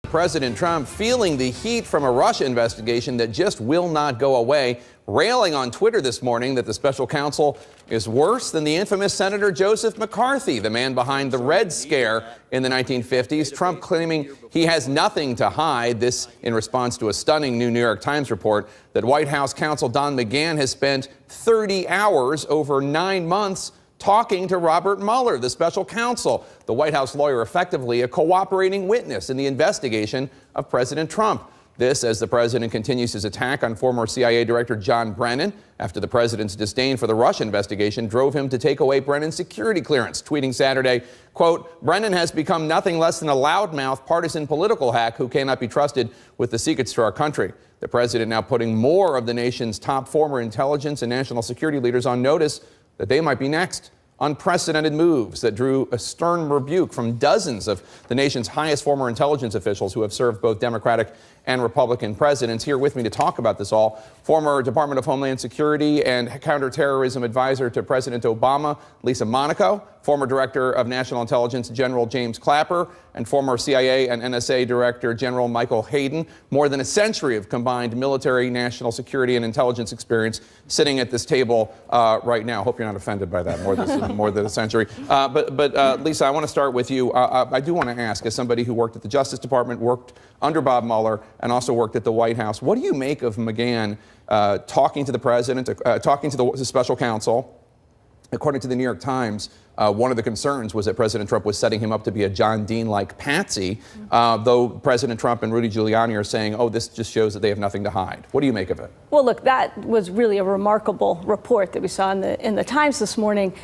President Trump feeling the heat from a Russia investigation that just will not go away, railing on Twitter this morning that the special counsel is worse than the infamous Senator Joseph McCarthy, the man behind the Red Scare in the 1950s. Trump claiming he has nothing to hide. This in response to a stunning new New York Times report that White House counsel Don McGahn has spent 30 hours over 9 months talking to Robert Mueller, the special counsel, the White House lawyer, effectively a cooperating witness in the investigation of President Trump. This as the president continues his attack on former CIA Director John Brennan after the president's disdain for the Russia investigation drove him to take away Brennan's security clearance, tweeting Saturday, quote, "Brennan has become nothing less than a loudmouth partisan political hack who cannot be trusted with the secrets to our country." The president now putting more of the nation's top former intelligence and national security leaders on notice that they might be next. Unprecedented moves that drew a stern rebuke from dozens of the nation's highest former intelligence officials who have served both Democratic and Republican presidents. Here with me to talk about this all, former Department of Homeland Security and counterterrorism advisor to President Obama, Lisa Monaco, former Director of National Intelligence General James Clapper, and former CIA and NSA Director General Michael Hayden. More than a century of combined military, national security, and intelligence experience sitting at this table right now. Hope you're not offended by that. More than a century. But Lisa, I want to start with you. I do want to ask, as somebody who worked at the Justice Department, worked under Bob Mueller, and also worked at the White House, what do you make of McGahn talking to the president, talking to the special counsel? According to the New York Times, one of the concerns was that President Trump was setting him up to be a John Dean-like patsy, though President Trump and Rudy Giuliani are saying, oh, this just shows that they have nothing to hide. What do you make of it? Well, look, that was really a remarkable report that we saw in the Times this morning.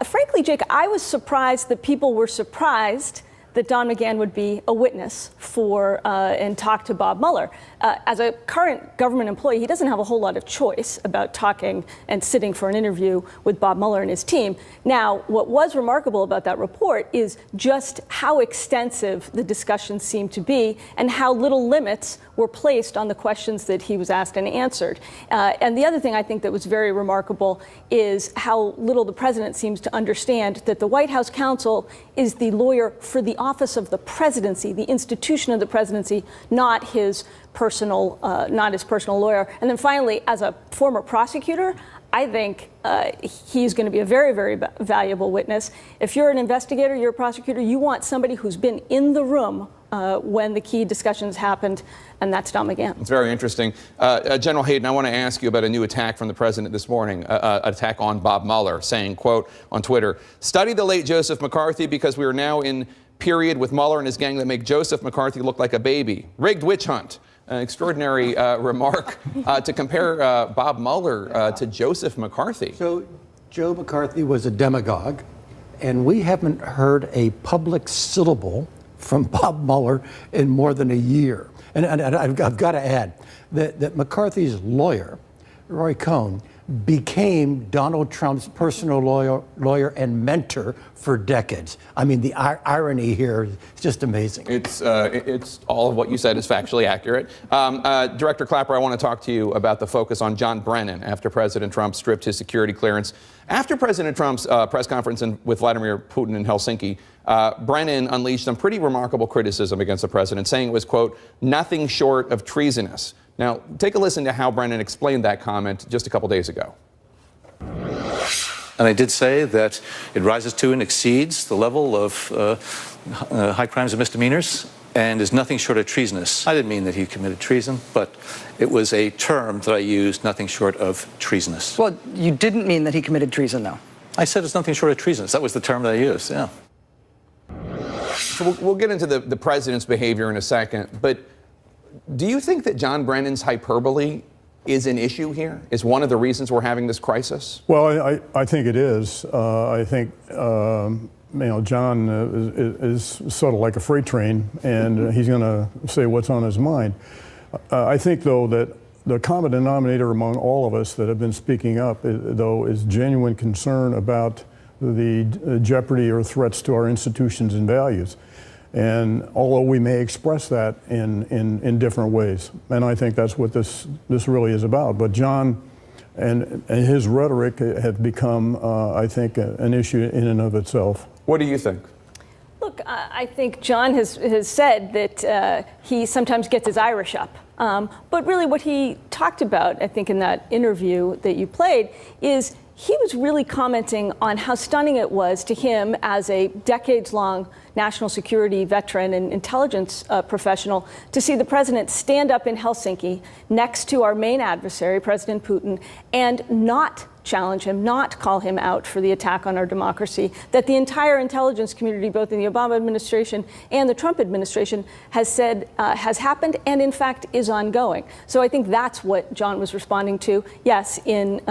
Frankly, Jake, I was surprised that people were surprised that Don McGahn would be a witness for and talk to Bob Mueller. As a current government employee, he doesn't have a whole lot of choice about talking and sitting for an interview with Bob Mueller and his team. Now, what was remarkable about that report is just how extensive the discussions seemed to be and how little limits were placed on the questions that he was asked and answered. And the other thing I think that was very remarkable is how little the president seems to understand that the White House counsel is the lawyer for the office of the presidency, the institution of the presidency, not his personal lawyer. And then finally, as a former prosecutor, I think he's going to be a very, very valuable witness. If you're an investigator, you're a prosecutor, you want somebody who's been in the room when the key discussions happened, and that's Don McGahn. It's very interesting. General Hayden, I want to ask you about a new attack from the president this morning, an attack on Bob Mueller, saying, quote, on Twitter, "Study the late Joseph McCarthy because we are now in period with Mueller and his gang that make Joseph McCarthy look like a baby. Rigged witch hunt." An extraordinary remark to compare Bob Mueller to Joseph McCarthy. So Joe McCarthy was a demagogue, and we haven't heard a public syllable from Bob Mueller in more than a year. And I've got to add that McCarthy's lawyer, Roy Cohn, became Donald Trump's personal lawyer and mentor for decades. I mean, the irony here is just amazing. It's all of what you said is factually accurate. Director Clapper, I want to talk to you about the focus on John Brennan after President Trump stripped his security clearance. After President Trump's press conference with Vladimir Putin in Helsinki, Brennan unleashed some pretty remarkable criticism against the president, saying it was, quote, nothing short of treasonous. Now, take a listen to how Brennan explained that comment just a couple days ago. And I did say that it rises to and exceeds the level of high crimes and misdemeanors and is nothing short of treasonous. I didn't mean that he committed treason, but it was a term that I used, nothing short of treasonous. Well, you didn't mean that he committed treason, though. I said it's nothing short of treasonous. That was the term that I used, yeah. So we'll get into the president's behavior in a second, but do you think that John Brennan's hyperbole is an issue here? Is one of the reasons we're having this crisis? Well, I think it is. I think, John is sort of like a freight train, and he's going to say what's on his mind. I think, though, that the common denominator among all of us that have been speaking up, though, is genuine concern about the jeopardy or threats to our institutions and values. And although we may express that in different ways, and I think that's what this really is about. But John and his rhetoric have become, I think, an issue in and of itself. What do you think? Look, I think John has said that he sometimes gets his Irish up. But really what he talked about, I think, in that interview that you played, is he was really commenting on how stunning it was to him as a decades-long national security veteran and intelligence professional to see the president stand up in Helsinki next to our main adversary, President Putin, and not challenge him, not call him out for the attack on our democracy, that the entire intelligence community, both in the Obama administration and the Trump administration, has said has happened and, in fact, is ongoing. So I think that's what John was responding to, yes, in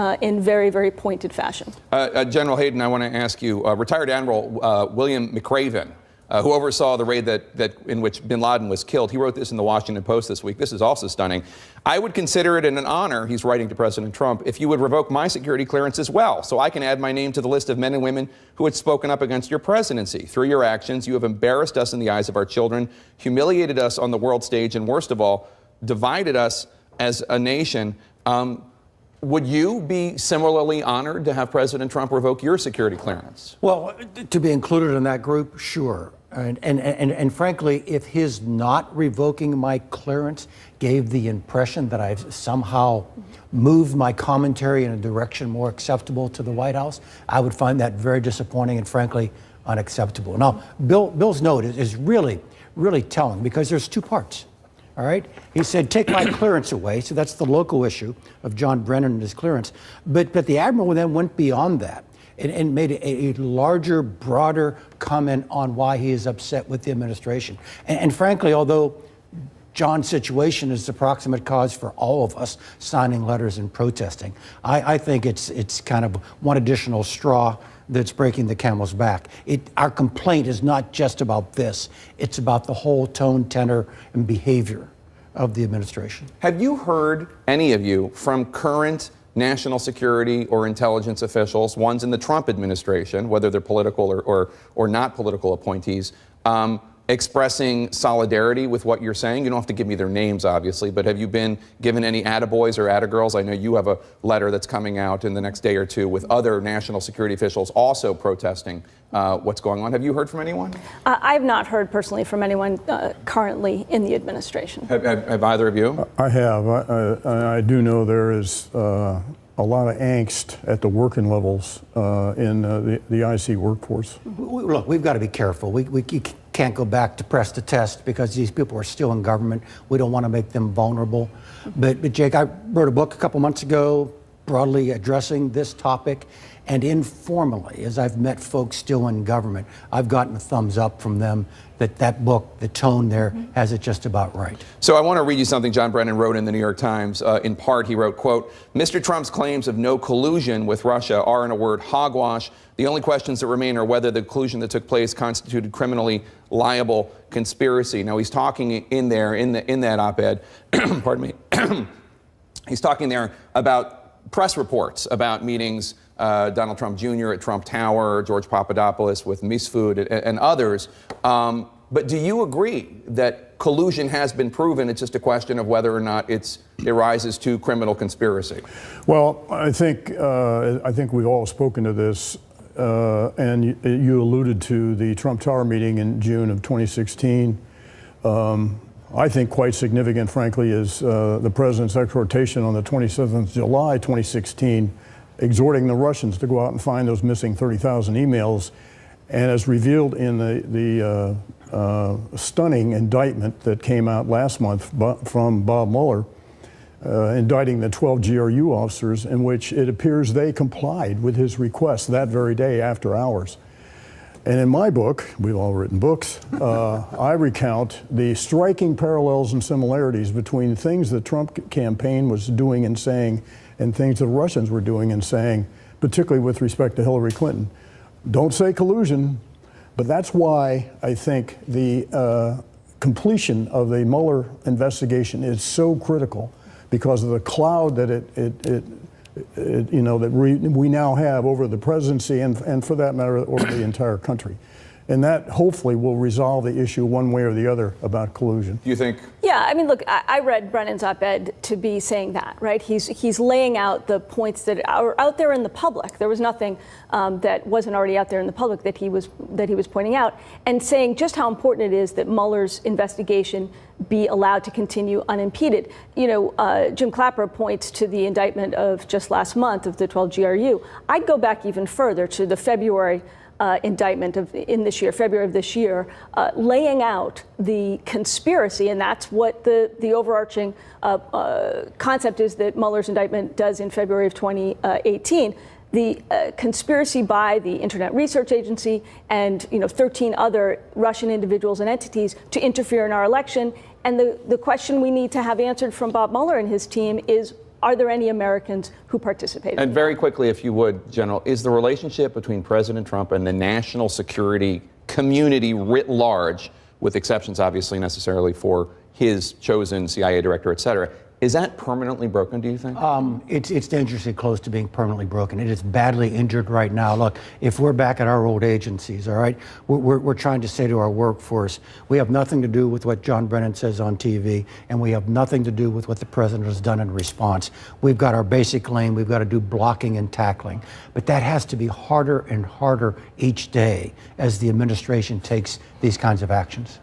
very, very pointed fashion. General Hayden, I want to ask you, retired Admiral William McRaven, who oversaw the raid in which bin Laden was killed. He wrote this in the Washington Post this week. This is also stunning. I would consider it an honor, he's writing to President Trump, if you would revoke my security clearance as well, so I can add my name to the list of men and women who had spoken up against your presidency. Through your actions, you have embarrassed us in the eyes of our children, humiliated us on the world stage, and worst of all, divided us as a nation. Would you be similarly honored to have President Trump revoke your security clearance? Well, to be included in that group, sure. And frankly, if his not revoking my clearance gave the impression that I've somehow moved my commentary in a direction more acceptable to the White House, I would find that very disappointing and frankly unacceptable. Now, Bill's note is really, really telling because there's two parts. All right? He said, take my clearance away. So that's the local issue of John Brennan and his clearance. But the Admiral then went beyond that and made a larger, broader comment on why he is upset with the administration. And frankly, although John's situation is the proximate cause for all of us signing letters and protesting, I think it's kind of one additional straw that's breaking the camel's back. Our complaint is not just about this. It's about the whole tone, tenor, and behavior of the administration. Have you heard, any of you, from current national security or intelligence officials, ones in the Trump administration, whether they're political or not political appointees, expressing solidarity with what you're saying? You don't have to give me their names, obviously, but have you been given any attaboys or attagirls? I know you have a letter that's coming out in the next day or two with other national security officials also protesting what's going on. Have you heard from anyone? I have not heard personally from anyone currently in the administration. Have either of you? I have. I do know there is a lot of angst at the working levels in the IC workforce. Look, we've got to be careful. We can't go back to press to test because these people are still in government. We don't want to make them vulnerable. But Jake, I wrote a book a couple months ago broadly addressing this topic. And informally, as I've met folks still in government, I've gotten a thumbs up from them that book, the tone there, has it just about right. So I want to read you something John Brennan wrote in the New York Times. In part, he wrote, quote, Mr. Trump's claims of no collusion with Russia are, in a word, hogwash. The only questions that remain are whether the collusion that took place constituted criminally liable conspiracy. Now, he's talking in there, in that op-ed, pardon me, he's talking there about press reports about meetings Donald Trump Jr. at Trump Tower, George Papadopoulos with Misfood and others. But do you agree that collusion has been proven? It's just a question of whether or not it rises to criminal conspiracy. Well, I think we've all spoken to this, and you alluded to the Trump Tower meeting in June of 2016. I think quite significant, frankly, is the president's exhortation on the 27th of July, 2016, exhorting the Russians to go out and find those missing 30,000 emails. And as revealed in the stunning indictment that came out last month from Bob Mueller, indicting the 12 GRU officers, in which it appears they complied with his request that very day after hours. And in my book, we've all written books, I recount the striking parallels and similarities between things the Trump campaign was doing and saying and things the Russians were doing and saying, particularly with respect to Hillary Clinton. Don't say collusion, but that's why I think the completion of the Mueller investigation is so critical, because of the cloud that that we now have over the presidency and for that matter over the entire country. And that hopefully will resolve the issue one way or the other about collusion. Do you think? Yeah, I mean, look, I read Brennan's op-ed to be saying that, right? He's laying out the points that are out there in the public. There was nothing that wasn't already out there in the public that he was pointing out, and saying just how important it is that Mueller's investigation be allowed to continue unimpeded. You know, Jim Clapper points to the indictment of just last month of the 12 GRU. I'd go back even further to the February indictment February of this year, laying out the conspiracy, and that's what the overarching concept is that Mueller's indictment does in February of 2018. The conspiracy by the Internet Research Agency and 13 other Russian individuals and entities to interfere in our election. And the question we need to have answered from Bob Mueller and his team is, are there any Americans who participated? And very quickly, if you would, General, is the relationship between President Trump and the national security community writ large, with exceptions obviously necessarily for his chosen CIA director, et cetera, is that permanently broken, do you think? It's dangerously close to being permanently broken. It is badly injured right now. Look, if we're back at our old agencies, all right, we're trying to say to our workforce, we have nothing to do with what John Brennan says on TV, and we have nothing to do with what the president has done in response. We've got our basic lane. We've got to do blocking and tackling. But that has to be harder and harder each day as the administration takes these kinds of actions.